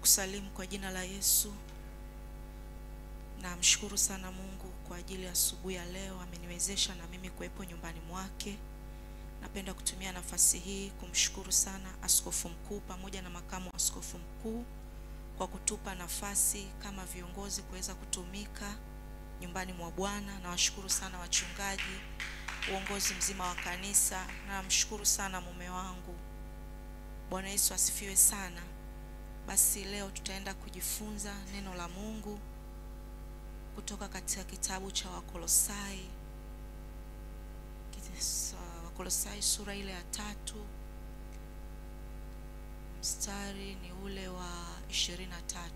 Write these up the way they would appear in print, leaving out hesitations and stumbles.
Ninakusalimu kwa jina la Yesu. Namshukuru sana Mungu kwa ajili ya asubuhi ya leo, ameniwezesha na mimi kuwepo nyumbani mwake. Napenda kutumia nafasi hii kumshukuru sana askofu mkuu pamoja na makamu wa askofu mkuu kwa kutupa nafasi kama viongozi kuweza kutumika nyumbani mwa Bwana. Nawashukuru sana wachungaji, uongozi mzima wa kanisa, na namshukuru sana mume wangu. Bwana Yesu asifiwe sana. Basi leo tutaenda kujifunza neno la Mungu kutoka katika kitabu cha Wakolosai. Wakolosai sura ile ya 3, mstari ni ule wa 23.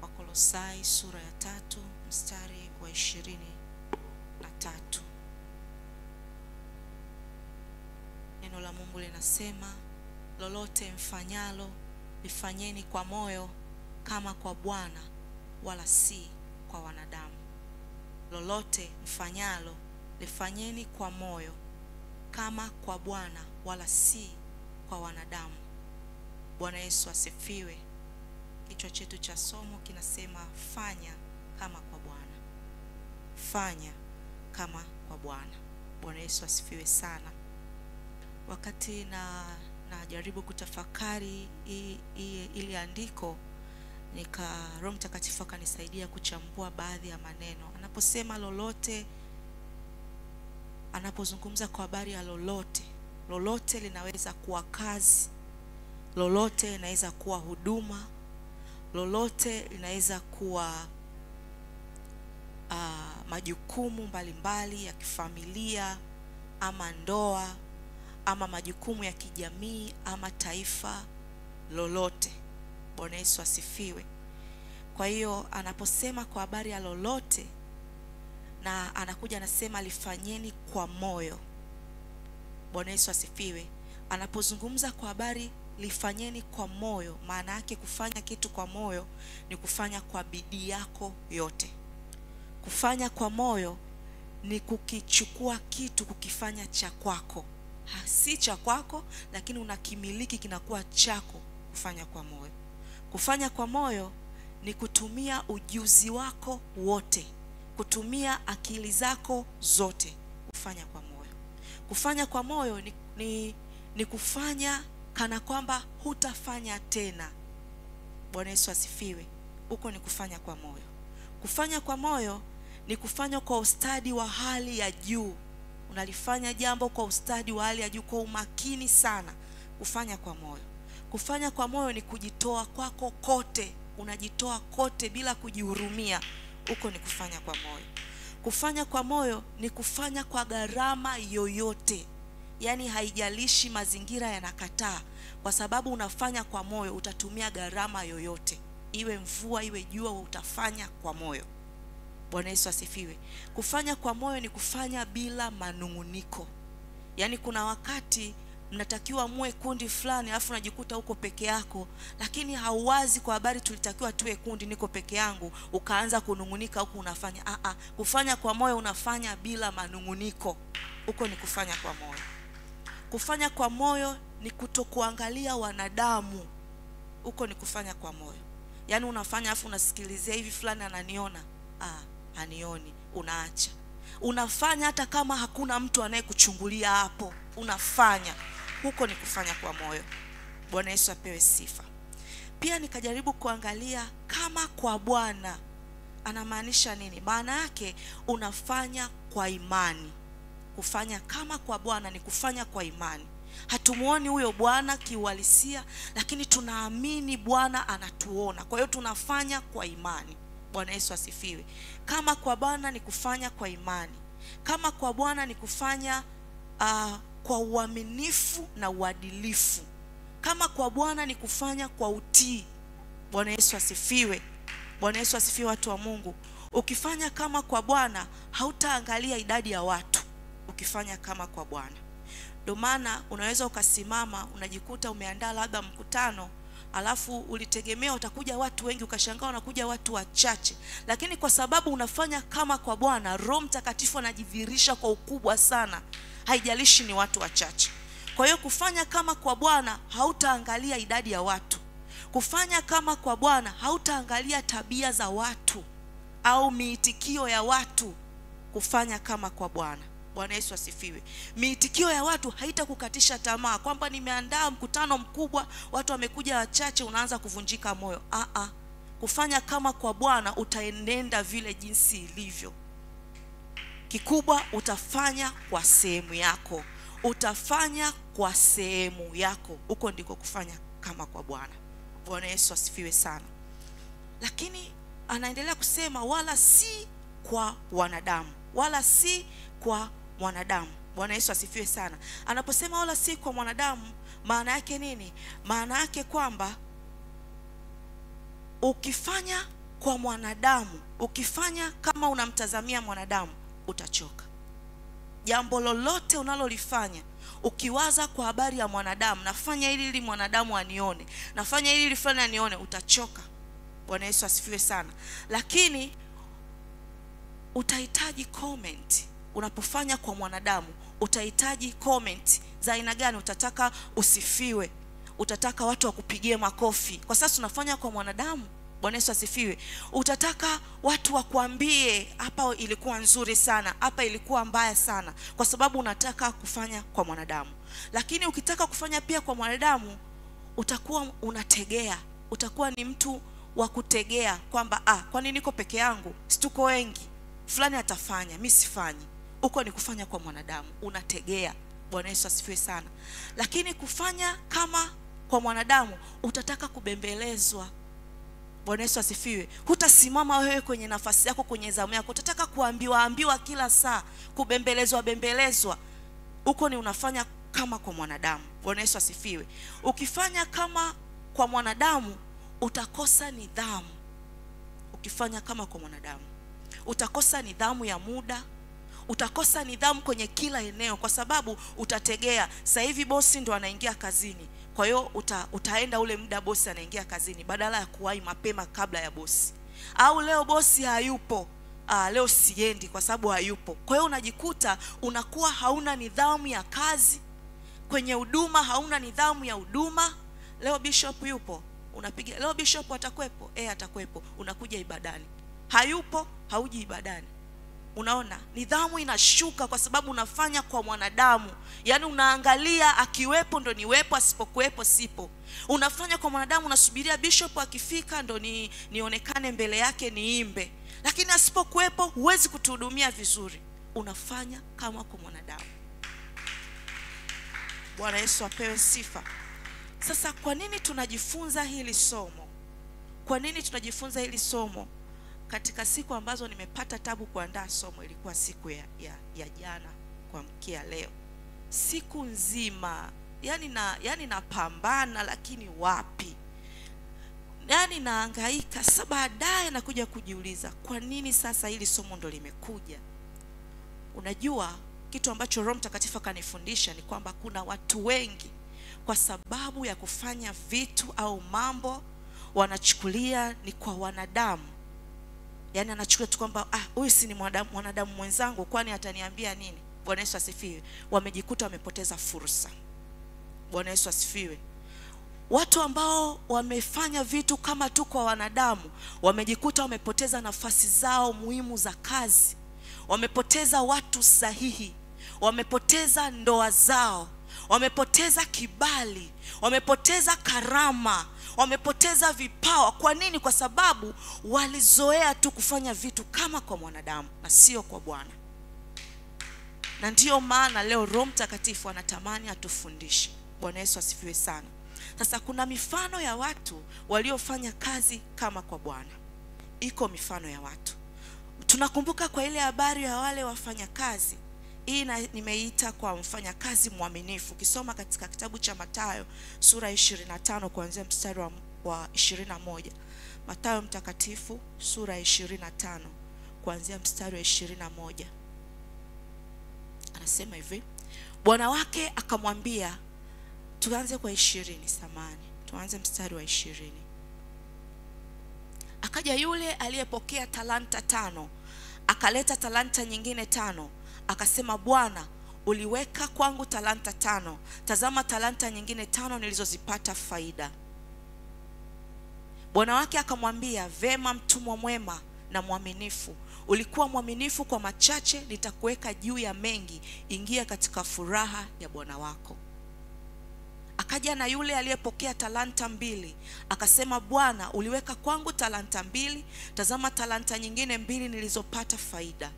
Wakolosai sura ya 3 mstari wa 23. Neno la Mungu linasema, lolote mfanyalo lifanyeni kwa moyo kama kwa Bwana wala si kwa wanadamu. Lolote mfanyalo lifanyeni kwa moyo kama kwa Bwana wala si kwa wanadamu. Bwana Yesu asifiwe. Kichwa chetu cha somo kinasema fanya kama kwa Bwana. Fanya kama kwa Bwana. Bwana Yesu asifiwe sana. Wakati najaribu kutafakari ili andiko, Roho Mtakatifu akanisaidia kuchambua baadhi ya maneno. Anaposema lolote, anapozungumza kwa habari ya lolote, lolote linaweza kuwa kazi, lolote linaweza kuwa huduma, lolote linaweza kuwa majukumu mbalimbali ya kifamilia ama ndoa ama majukumu ya kijamii ama taifa, lolote. Bwana Yesu asifiwe. Kwa hiyo anaposema kwa habari ya lolote, na anakuja anasema lifanyeni kwa moyo. Bwana Yesu asifiwe. Anapozungumza kwa habari lifanyeni kwa moyo, maana yake kufanya kitu kwa moyo ni kufanya kwa bidii yako yote. Kufanya kwa moyo ni kukichukua kitu kukifanya cha kwako. Si cha kwako, lakini unakimiliki, kinakuwa chako. Kufanya kwa moyo. Kufanya kwa moyo ni kutumia ujuzi wako wote, kutumia akili zako zote. Kufanya kwa moyo. Kufanya kwa moyo ni kufanya kana kwamba hutafanya tena. Bwana Yesu asifiwe. Huko ni kufanya kwa moyo. Kufanya kwa moyo ni kufanya kwa ustadi wa hali ya juu. Unalifanya jambo kwa ustadi wa hali ya juu, kwa umakini sana. Kufanya kwa moyo. Kufanya kwa moyo ni kujitoa kwako kote. Unajitoa kote bila kujihurumia. Huko ni kufanya kwa moyo. Kufanya kwa moyo ni kufanya kwa gharama yoyote. Yaani haijalishi mazingira yanakataa, kwa sababu unafanya kwa moyo, utatumia gharama yoyote. Iwe mvua, iwe jua, utafanya kwa moyo. Bwana Yesu asifiwe. Kufanya kwa moyo ni kufanya bila manunguniko. Yaani kuna wakati mnatakiwa muwe kundi fulani, alafu unajikuta uko peke yako, lakini hauwazi kwa habari tulitakiwa tuwe kundi, niko peke yangu, ukaanza kunungunika huko unafanya. Kufanya kwa moyo unafanya bila manunguniko. Huko ni kufanya kwa moyo. Kufanya kwa moyo ni kutokuangalia wanadamu. Huko ni kufanya kwa moyo. Yaani unafanya afu unasikilizia hivi fulani ananiona. Hanioni, unaacha. Unafanya hata kama hakuna mtu anayekuchungulia hapo, unafanya. Huko ni kufanya kwa moyo. Bwana Yesu apewe sifa. Pia nikajaribu kuangalia kama kwa Bwana anamaanisha nini. Maana yake unafanya kwa imani. Kufanya kama kwa Bwana ni kufanya kwa imani. Hatumuoni huyo Bwana kiuhalisia, lakini tunaamini Bwana anatuona. Kwa hiyo tunafanya kwa imani. Bwana Yesu asifiwe. Kama kwa Bwana ni kufanya kwa imani. Kama kwa Bwana ni kufanya kwa uaminifu na uadilifu. Kama kwa Bwana ni kufanya kwa utii. Bwana Yesu asifiwe. Bwana Yesu asifiwe, watu wa Mungu. Ukifanya kama kwa Bwana, hautaangalia idadi ya watu. Ukifanya kama kwa Bwana. Ndio maana unaweza ukasimama, unajikuta umeandaa labda mkutano, alafu ulitegemea utakuja watu wengi, ukashangaa wanakuja watu wachache. Lakini kwa sababu unafanya kama kwa Bwana, Roho Mtakatifu anajidhihirisha kwa ukubwa sana. Haijalishi ni watu wachache. Kwa hiyo kufanya kama kwa Bwana hautaangalia idadi ya watu. Kufanya kama kwa Bwana hautaangalia tabia za watu au miitikio ya watu. Kufanya kama kwa Bwana. Bwana Yesu asifiwe. Miitikio ya watu haitakukatisha tamaa kwamba nimeandaa mkutano mkubwa, watu wamekuja wachache, unaanza kuvunjika moyo. Kufanya kama kwa Bwana utaenenda vile jinsi ilivyo. Kikubwa utafanya kwa sehemu yako. Utafanya kwa sehemu yako. Huko ndiko kufanya kama kwa Bwana. Bwana Yesu asifiwe sana. Lakini anaendelea kusema wala si kwa wanadamu. Wala si kwa mwanadamu. Bwana Yesu asifiwe sana. Anaposema wala si kwa mwanadamu, maana yake nini? Maana yake kwamba ukifanya kwa mwanadamu, ukifanya kama unamtazamia mwanadamu, utachoka. Jambo lolote unalolifanya ukiwaza kwa habari ya mwanadamu, nafanya hili ili mwanadamu anione, nafanya hili ili fulani anione, utachoka. Bwana Yesu asifiwe sana. Lakini utahitaji comment. Unapofanya kwa mwanadamu utahitaji comment za aina gani? Utataka usifiwe, utataka watu wakupigie makofi. Kwa sasa tunafanya kwa mwanadamu. Bwana Yesu asifiwe. Utataka watu wakuambie hapa ilikuwa nzuri sana, hapa ilikuwa mbaya sana, kwa sababu unataka kufanya kwa mwanadamu. Lakini ukitaka kufanya pia kwa mwanadamu, utakuwa unategea, utakuwa ni mtu wa kutegea kwamba kwa nini niko peke yangu, situko wengi, fulani atafanya, mimi sifanyi. Huko ni kufanya kwa mwanadamu, unategea. Bwana Yesu asifiwe sana. Lakini kufanya kama kwa mwanadamu, utataka kubembelezwa. Bwana Yesu asifiwe. Hutasimama wewe kwenye nafasi yako, kwenye zamu yako, utataka kuambiwa kila saa, kubembelezwa. Huko ni unafanya kama kwa mwanadamu. Bwana Yesu asifiwe. Ukifanya kama kwa mwanadamu utakosa nidhamu. Ukifanya kama kwa mwanadamu utakosa nidhamu ya muda, utakosa nidhamu kwenye kila eneo, kwa sababu utategea. Sasa hivi bosi ndo anaingia kazini, kwa hiyo utaenda ule muda bosi anaingia kazini, badala ya kuwahi mapema kabla ya bosi. Au leo bosi hayupo, leo siendi kwa sababu hayupo. Kwa hiyo unajikuta unakuwa hauna nidhamu ya kazi. Kwenye huduma hauna nidhamu ya huduma. Leo bishop yupo, unapiga leo bishop atakwepo, atakwepo, unakuja ibadani. Hayupo, hauji ibadani. Unaona, nidhamu inashuka kwa sababu unafanya kwa mwanadamu. Yaani unaangalia akiwepo ndo niwepo, asipokuwepo sipo. Unafanya kwa mwanadamu, unasubiria bishop akifika ndo nionekane mbele yake niimbe. Lakini asipokuwepo huwezi kutuhudumia vizuri. Unafanya kama kwa mwanadamu. Bwana Yesu apewe sifa. Sasa kwa nini tunajifunza hili somo? Kwa nini tunajifunza hili somo? Katika siku ambazo nimepata tabu kuandaa somo, ilikuwa siku ya jana kuamkia leo. Siku nzima, yani napambana, lakini wapi? Yani nahangaika. Sasa baadaye nakuja kujiuliza, kwa nini sasa hili somo ndo limekuja? Unajua, kitu ambacho Roho Mtakatifu kanifundisha ni kwamba kuna watu wengi kwa sababu ya kufanya vitu au mambo wanachukulia ni kwa wanadamu. Yaani anachukulia tu kwamba huyu si ni mwanadamu mwenzangu, kwani ataniambia nini? Bwana Yesu asifiwe. Wamejikuta wamepoteza fursa. Bwana Yesu asifiwe. Watu ambao wamefanya vitu kama tu kwa wanadamu, wamejikuta wamepoteza nafasi zao muhimu za kazi. Wamepoteza watu sahihi. Wamepoteza ndoa zao. Wamepoteza kibali. Wamepoteza karama. Wamepoteza vipawa. Kwa nini? Kwa sababu walizoea tu kufanya vitu kama kwa mwanadamu na sio kwa Bwana. Na ndiyo maana leo Roho Mtakatifu anatamani atufundishe. Bwana Yesu asifiwe sana. Sasa kuna mifano ya watu waliofanya kazi kama kwa Bwana. Iko mifano ya watu. Tunakumbuka kwa ile habari ya wale wafanyakazi. Hii nimeita kwa mfanyakazi mwaminifu. Ukisoma katika kitabu cha Mathayo sura 25 kuanzia mstari wa 21. Mathayo mtakatifu sura 25 kuanzia mstari wa 21. Anasema hivi, bwana wake akamwambia, tuanze kwa 20 samani. Tuanze mstari wa 20. Akaja yule aliyepokea talanta 5, akaleta talanta nyingine 5. Akasema, Bwana, uliweka kwangu talanta 5, tazama talanta nyingine 5 nilizozipata faida. Bwana wake akamwambia, vema mtumwa mwema na mwaminifu, ulikuwa mwaminifu kwa machache, nitakuweka juu ya mengi, ingia katika furaha ya bwana wako. Akaja na yule aliyepokea talanta 2, akasema, Bwana, uliweka kwangu talanta 2, tazama talanta nyingine 2 nilizopata faida.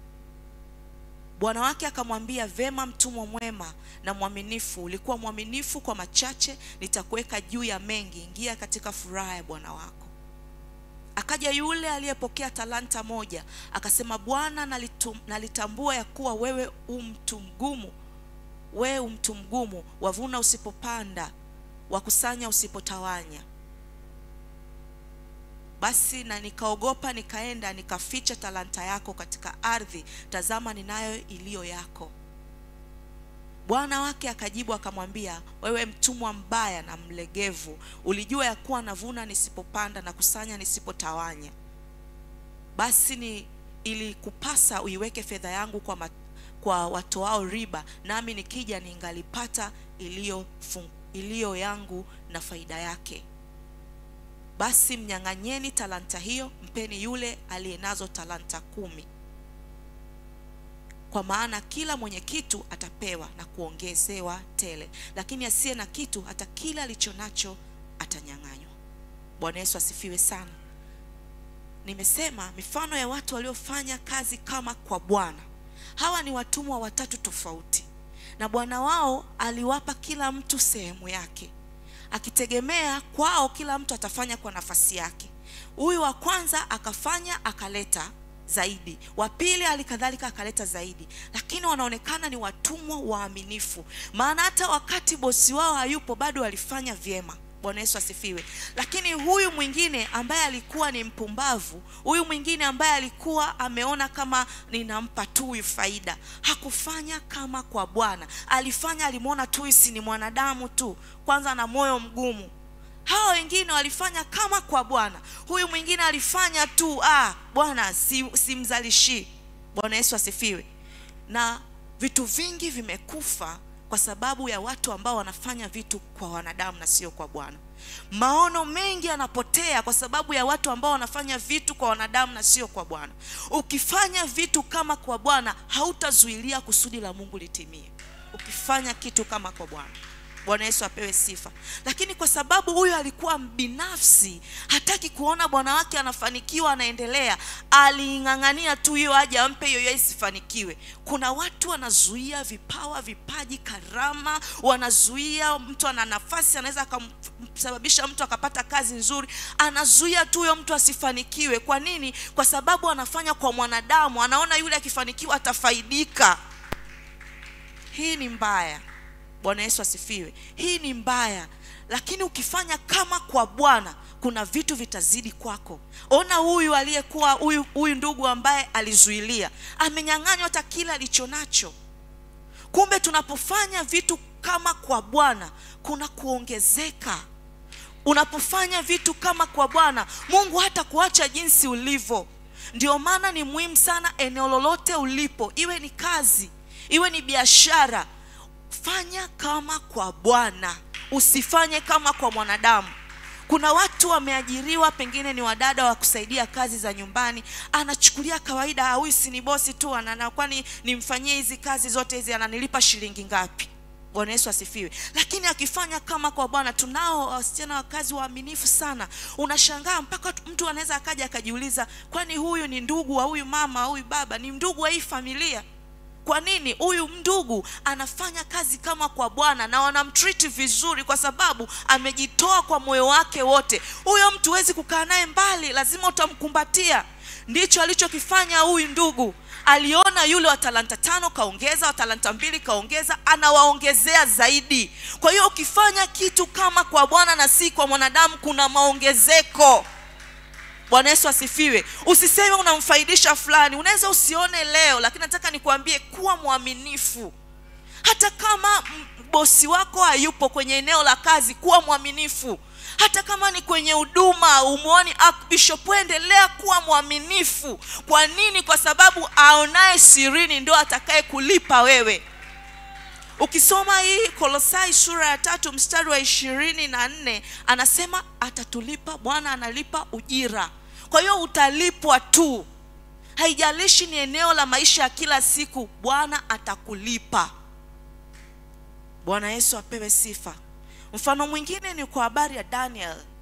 Bwana wake akamwambia, vema mtumwa mwema na mwaminifu, ulikuwa mwaminifu kwa machache, nitakuweka juu ya mengi, ingia katika furaha ya bwana wako. Akaja yule aliyepokea talanta 1, akasema, Bwana, nalitambua ya kuwa wewe mtu mgumu, wavuna usipopanda, wakusanya usipotawanya. Basi na nikaogopa, nikaenda nikaficha talanta yako katika ardhi, tazama ninayo iliyo yako. Bwana wake akajibu akamwambia, wewe mtumwa mbaya na mlegevu, ulijua ya kuwa navuna nisipopanda na kusanya nisipotawanya. Basi ili kupasa uiweke fedha yangu kwa watoao riba, nami nikija ningalipata iliyo yangu na faida yake. Basi mnyang'anyeni talanta hiyo, mpeni yule aliyenazo talanta 10. Kwa maana kila mwenye kitu atapewa na kuongezewa tele, lakini asiye na kitu, hata kila alichonacho atanyang'anywa. Bwana Yesu asifiwe sana. Nimesema mifano ya watu waliofanya kazi kama kwa Bwana. Hawa ni watumwa 3 tofauti, na bwana wao aliwapa kila mtu sehemu yake, akitegemea kwao kila mtu atafanya kwa nafasi yake. Huyu wa kwanza akafanya akaleta zaidi, wa pili alikadhalika akaleta zaidi, lakini wanaonekana ni watumwa waaminifu, maana hata wakati bosi wao hayupo bado walifanya vyema. Bwana Yesu asifiwe. Lakini huyu mwingine ambaye alikuwa ni mpumbavu, huyu mwingine ambaye alikuwa ameona kama ninampa tu faida, hakufanya kama kwa Bwana. Alimuona tu si ni mwanadamu tu, kwanza na moyo mgumu. Hao wengine walifanya kama kwa Bwana, huyu mwingine alifanya tu Bwana simzalishi. Bwana Yesu asifiwe. Na vitu vingi vimekufa kwa sababu ya watu ambao wanafanya vitu kwa wanadamu na sio kwa Bwana. Maono mengi yanapotea kwa sababu ya watu ambao wanafanya vitu kwa wanadamu na sio kwa Bwana. Ukifanya vitu kama kwa Bwana, hautazuilia kusudi la Mungu litimie, ukifanya kitu kama kwa Bwana. Bwana Yesu apewe sifa. Lakini kwa sababu huyu alikuwa binafsi, hataki kuona bwana wake anafanikiwa, anaendelea, aling'ang'ania tu hiyo aje ampe hiyo isifanikiwe. Kuna watu wanazuia vipawa, vipaji, karama, wanazuia mtu ana nafasi, anaweza kumsababisha mtu akapata kazi nzuri, anazuia tu huyo mtu asifanikiwe. Kwa nini? Kwa sababu anafanya kwa mwanadamu, anaona yule akifanikiwa atafaidika. Hii ni mbaya. Bwana Yesu asifiwe. Hii ni mbaya. Lakini ukifanya kama kwa Bwana, kuna vitu vitazidi kwako. Ona huyu aliyekuwa huyu ndugu ambaye alizuilia, amenyang'anywa hata kila alichonacho. Kumbe tunapofanya vitu kama kwa Bwana, kuna kuongezeka. Unapofanya vitu kama kwa Bwana, Mungu hata kuacha jinsi ulivyo. Ndio maana ni muhimu sana eneo lolote ulipo, iwe ni kazi, iwe ni biashara, fanya kama kwa Bwana, usifanye kama kwa mwanadamu. Kuna watu wameajiriwa, pengine ni wadada wa kusaidia kazi za nyumbani, anachukulia kawaida, huyu si ni bosi tu, kwani nimfanyie hizi kazi zote hizi ananilipa shilingi ngapi? Bwana Yesu asifiwe. Lakini akifanya kama kwa Bwana, tunao wasichana wa kazi waaminifu sana. Unashangaa mpaka mtu anaweza akaja akajiuliza, kwani huyu ni ndugu wa huyu mama, huyu baba, ni ndugu wa hii familia? Kwa nini? Huyu ndugu anafanya kazi kama kwa Bwana na wanamtreat vizuri kwa sababu amejitoa kwa moyo wake wote. Huyo mtu huwezi kukaa naye mbali, lazima utamkumbatia. Ndicho alichokifanya huyu ndugu. Aliona yule wa talanta 5 kaongeza, wa talanta 2 kaongeza, anawaongezea zaidi. Kwa hiyo ukifanya kitu kama kwa Bwana na si kwa mwanadamu, kuna maongezeko. Bwana Yesu asifiwe. Usiseme unamfaidisha fulani, unaweza usione leo, lakini nataka nikuambie kuwa mwaminifu. Hata kama bosi wako hayupo kwenye eneo la kazi, kuwa mwaminifu. Hata kama ni kwenye huduma, umuoni Archbishop, endelea kuwa mwaminifu. Kwa nini? Kwa sababu aonaye sirini ndio atakaye kulipa wewe. Ukisoma hii Kolosai sura ya 3 mstari wa 24 anasema atatulipa, Bwana analipa ujira. Kwa hiyo utalipwa tu. Haijalishi ni eneo la maisha ya kila siku, Bwana atakulipa. Bwana Yesu apewe sifa. Mfano mwingine ni kwa habari ya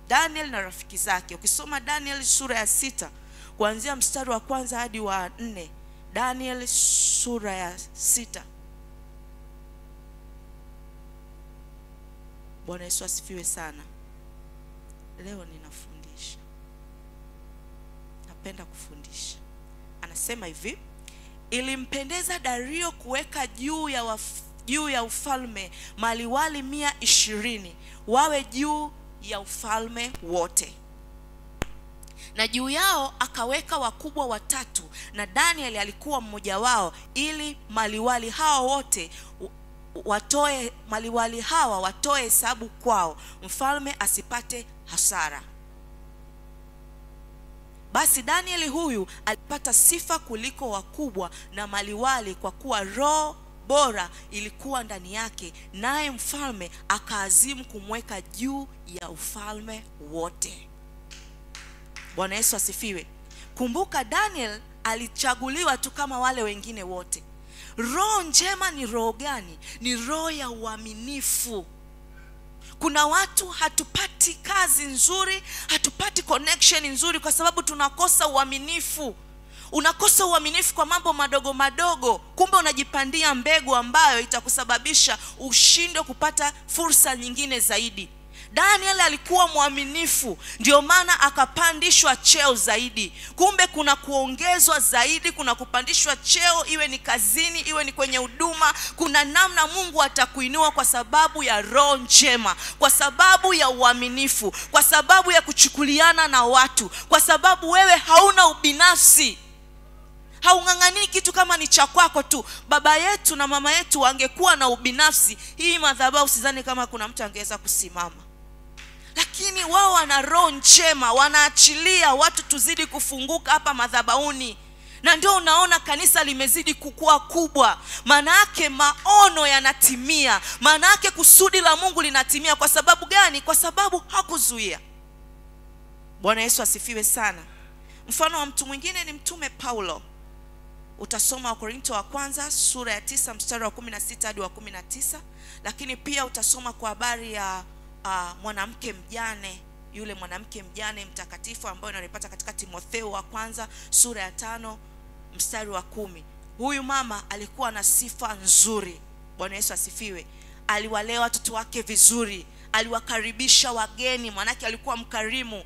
Daniel na rafiki zake. Ukisoma Daniel sura ya 6 kuanzia mstari wa 1 hadi wa 4. Daniel sura ya 6. Bwana Yesu asifiwe sana. Leo ninafundisha. Napenda kufundisha. Anasema hivi: ilimpendeza Dario kuweka juu ya ufalme maliwali 120 wawe juu ya ufalme wote, na juu yao akaweka wakubwa 3, na Daniel alikuwa mmoja wao, ili maliwali hawa watoe hesabu kwao, mfalme asipate hasara. Basi Danieli huyu alipata sifa kuliko wakubwa na maliwali, kwa kuwa roho bora ilikuwa ndani yake, naye mfalme akaazimu kumweka juu ya ufalme wote. Bwana Yesu asifiwe. Kumbuka Daniel alichaguliwa tu kama wale wengine wote. Roho njema ni roho gani? Ni roho ya uaminifu. Kuna watu hatupati kazi nzuri, hatupati connection nzuri kwa sababu tunakosa uaminifu. Unakosa uaminifu kwa mambo madogo madogo, kumbe unajipandia mbegu ambayo itakusababisha ushindwe kupata fursa nyingine zaidi. Daniel alikuwa mwaminifu, ndio maana akapandishwa cheo zaidi. Kumbe kuna kuongezwa zaidi, kuna kupandishwa cheo, iwe ni kazini, iwe ni kwenye huduma. Kuna namna Mungu atakuinua kwa sababu ya roho njema, kwa sababu ya uaminifu, kwa sababu ya kuchukuliana na watu, kwa sababu wewe hauna ubinafsi. Haungangani kitu kama ni cha kwako tu. Baba yetu na mama yetu wangekuwa na ubinafsi, hii madhabahu sidhani kama kuna mtu angeweza kusimama. Lakini wao wana roho njema, wanaachilia watu tuzidi kufunguka hapa madhabahuni. Na ndio unaona kanisa limezidi kukua kubwa. Maana yake maono yanatimia, maana yake kusudi la Mungu linatimia. Kwa sababu gani? Kwa sababu hakuzuia. Bwana Yesu asifiwe sana. Mfano wa mtu mwingine ni mtume Paulo. Utasoma Wakorintho wa kwanza sura ya 9 mstari wa 16 hadi wa 19. Lakini pia utasoma kwa habari ya mwanamke mjane, yule mwanamke mjane mtakatifu ambaye unalipata katika Timotheo wa kwanza sura ya 5 mstari wa 10. Huyu mama alikuwa na sifa nzuri. Bwana Yesu asifiwe. Aliwalea watoto wake vizuri, aliwakaribisha wageni, manake alikuwa mkarimu.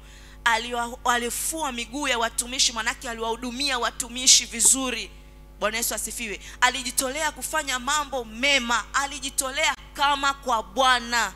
Alifua miguu ya watumishi, manake aliwahudumia watumishi vizuri. Bwana Yesu asifiwe. Alijitolea kufanya mambo mema, alijitolea kama kwa Bwana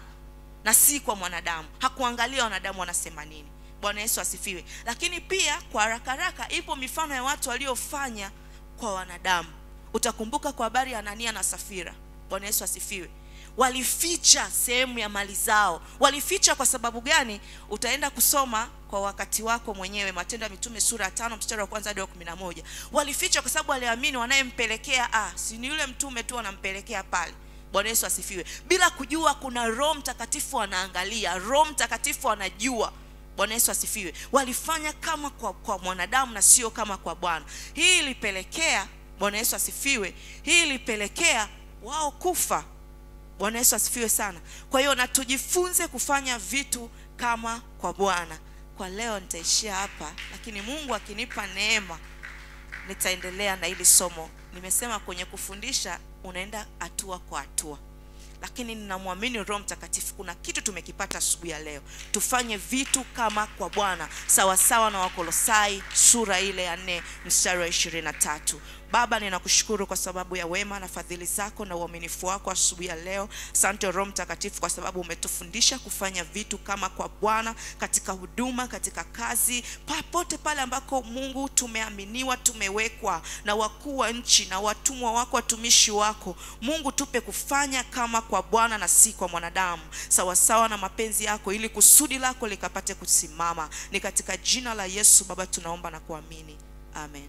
na si kwa mwanadamu. Hakuangalia wanadamu wanasema nini. Bwana Yesu asifiwe. Lakini pia kwa haraka ipo mifano ya watu waliofanya kwa wanadamu. Utakumbuka kwa habari ya Anania na Safira. Bwana Yesu asifiwe. Walificha sehemu ya mali zao. Walificha kwa sababu gani? Utaenda kusoma kwa wakati wako mwenyewe Matendo ya Mitume sura ya 5 mstari wa 1 hadi wa 11. Walificha kwa sababu waliamini wanayempelekea si ni yule mtume tu anampelekea pale. Bwana Yesu asifiwe. Bila kujua kuna Roho Mtakatifu anaangalia, Roho Mtakatifu anajua. Bwana Yesu asifiwe. Walifanya kama kwa mwanadamu na sio kama kwa Bwana. Hii ilipelekea, Bwana Yesu asifiwe, hii ilipelekea wao kufa. Bwana Yesu asifiwe sana. Kwa hiyo na tujifunze kufanya vitu kama kwa Bwana. Kwa leo nitaishia hapa, lakini Mungu akinipa neema nitaendelea na hili somo. Nimesema kwenye kufundisha unaenda hatua kwa hatua, lakini ninamwamini Roho Mtakatifu. Kuna kitu tumekipata asubuhi ya leo. Tufanye vitu kama kwa Bwana, sawa sawa na Wakolosai sura ile ya 4 mstari wa 23. Baba, ninakushukuru kwa sababu ya wema na fadhili zako na uaminifu wako asubuhi ya leo. Asante Roho Mtakatifu kwa sababu umetufundisha kufanya vitu kama kwa Bwana, katika huduma, katika kazi, popote pale ambako Mungu tumeaminiwa, tumewekwa na wakuu wa nchi na watumwa wako, watumishi wako. Mungu, tupe kufanya kama kwa Bwana na si kwa mwanadamu, sawa sawa na mapenzi yako, ili kusudi lako likapate kusimama. Ni katika jina la Yesu Baba tunaomba na kuamini. Amen.